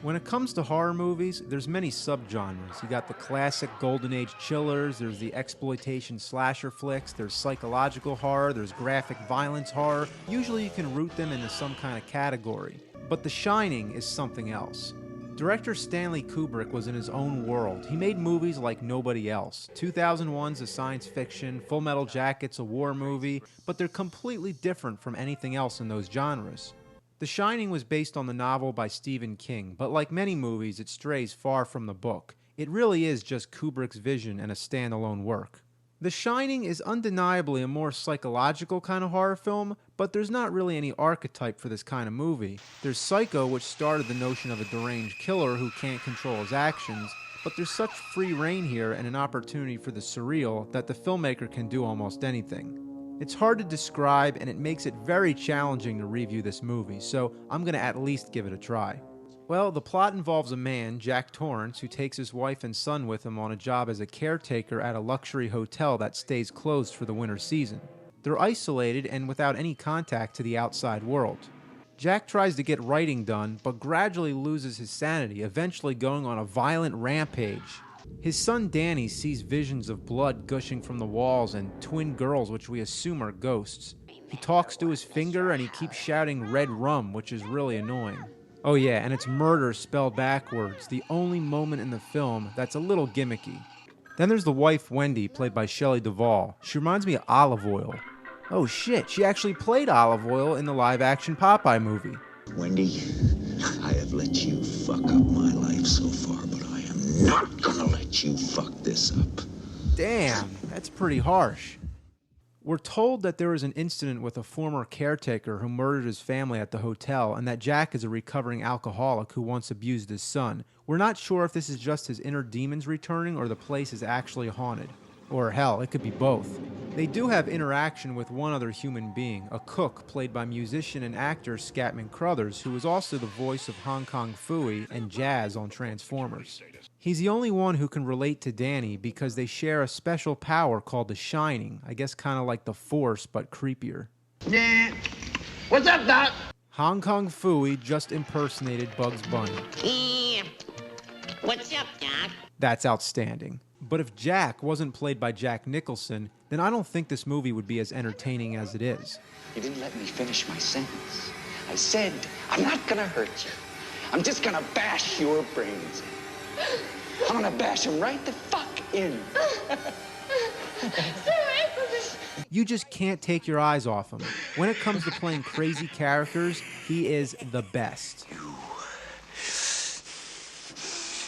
When it comes to horror movies, there's many subgenres. You got the classic Golden Age chillers, there's the exploitation slasher flicks, there's psychological horror, there's graphic violence horror. Usually you can root them into some kind of category. But The Shining is something else. Director Stanley Kubrick was in his own world. He made movies like nobody else. 2001's a science fiction, Full Metal Jacket's a war movie, but they're completely different from anything else in those genres. The Shining was based on the novel by Stephen King, but like many movies, it strays far from the book. It really is just Kubrick's vision and a standalone work. The Shining is undeniably a more psychological kind of horror film, but there's not really any archetype for this kind of movie. There's Psycho, which started the notion of a deranged killer who can't control his actions, but there's such free reign here and an opportunity for the surreal that the filmmaker can do almost anything. It's hard to describe, and it makes it very challenging to review this movie, so I'm going to at least give it a try. Well, the plot involves a man, Jack Torrance, who takes his wife and son with him on a job as a caretaker at a luxury hotel that stays closed for the winter season. They're isolated and without any contact to the outside world. Jack tries to get writing done, but gradually loses his sanity, eventually going on a violent rampage. His son Danny sees visions of blood gushing from the walls and twin girls which we assume are ghosts. He talks to his finger and he keeps shouting red rum, which is really annoying. Oh yeah, and it's murder spelled backwards, the only moment in the film that's a little gimmicky. Then there's the wife Wendy, played by Shelley Duvall. She reminds me of Olive Oyl. Oh shit, she actually played Olive Oyl in the live-action Popeye movie. Wendy, I have let you fuck up my life so far, but I am not gonna let you fuck this up. Damn, that's pretty harsh. We're told that there was an incident with a former caretaker who murdered his family at the hotel and that Jack is a recovering alcoholic who once abused his son. We're not sure if this is just his inner demons returning or the place is actually haunted. Or hell, it could be both. They do have interaction with one other human being, a cook played by musician and actor Scatman Crothers, who is also the voice of Hong Kong Phooey and Jazz on Transformers. He's the only one who can relate to Danny because they share a special power called the Shining, I guess kind of like the Force but creepier. Yeah. What's up, Doc? Hong Kong Phooey just impersonated Bugs Bunny. Yeah. What's up, Doc? That's outstanding. But if Jack wasn't played by Jack Nicholson, then I don't think this movie would be as entertaining as it is. You didn't let me finish my sentence. I said, I'm not gonna hurt you. I'm just gonna bash your brains in. I'm gonna bash them right the fuck in. You just can't take your eyes off him. When it comes to playing crazy characters, he is the best. You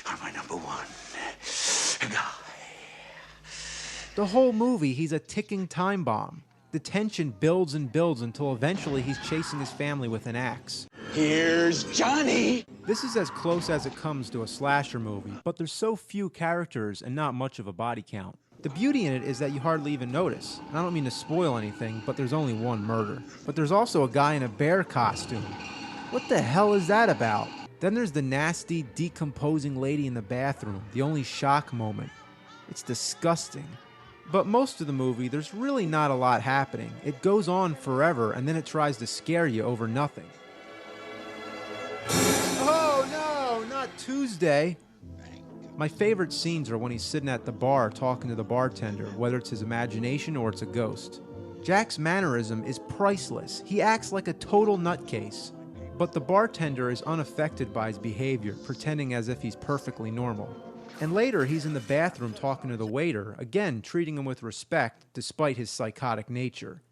are my number one guy. The whole movie, he's a ticking time bomb. The tension builds and builds until eventually he's chasing his family with an axe. Here's Johnny. This is as close as it comes to a slasher movie, but there's so few characters and not much of a body count. The beauty in it is that you hardly even notice. And I don't mean to spoil anything, but there's only one murder. But there's also a guy in a bear costume. What the hell is that about? Then there's the nasty, decomposing lady in the bathroom, the only shock moment. It's disgusting. But most of the movie, there's really not a lot happening. It goes on forever, and then it tries to scare you over nothing. Oh no, not Tuesday! My favorite scenes are when he's sitting at the bar talking to the bartender, whether it's his imagination or it's a ghost. Jack's mannerism is priceless. He acts like a total nutcase. But the bartender is unaffected by his behavior, pretending as if he's perfectly normal. And later, he's in the bathroom talking to the waiter, again treating him with respect despite his psychotic nature.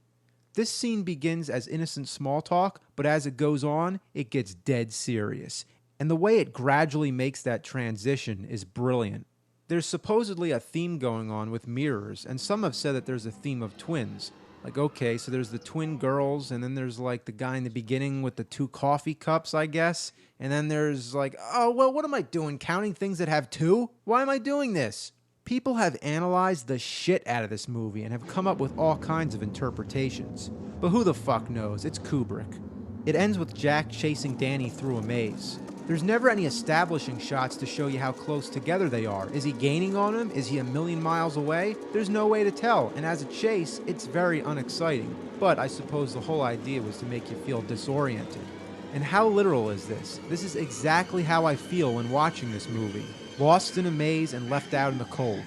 This scene begins as innocent small talk, but as it goes on, it gets dead serious. And the way it gradually makes that transition is brilliant. There's supposedly a theme going on with mirrors, and some have said that there's a theme of twins. Like, okay, so there's the twin girls, and then there's like the guy in the beginning with the 2 coffee cups, I guess. And then there's like, oh, well, what am I doing? Counting things that have 2? Why am I doing this? People have analyzed the shit out of this movie and have come up with all kinds of interpretations. But who the fuck knows? It's Kubrick. It ends with Jack chasing Danny through a maze. There's never any establishing shots to show you how close together they are. Is he gaining on him? Is he a million miles away? There's no way to tell, and as a chase, it's very unexciting. But I suppose the whole idea was to make you feel disoriented. And how literal is this? This is exactly how I feel when watching this movie. Lost in a maze and left out in the cold.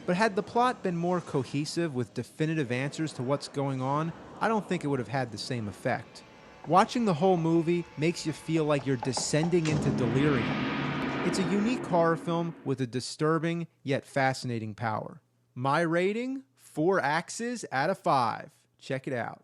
But had the plot been more cohesive with definitive answers to what's going on, I don't think it would have had the same effect. Watching the whole movie makes you feel like you're descending into delirium. It's a unique horror film with a disturbing yet fascinating power. My rating, 4 axes out of 5. Check it out.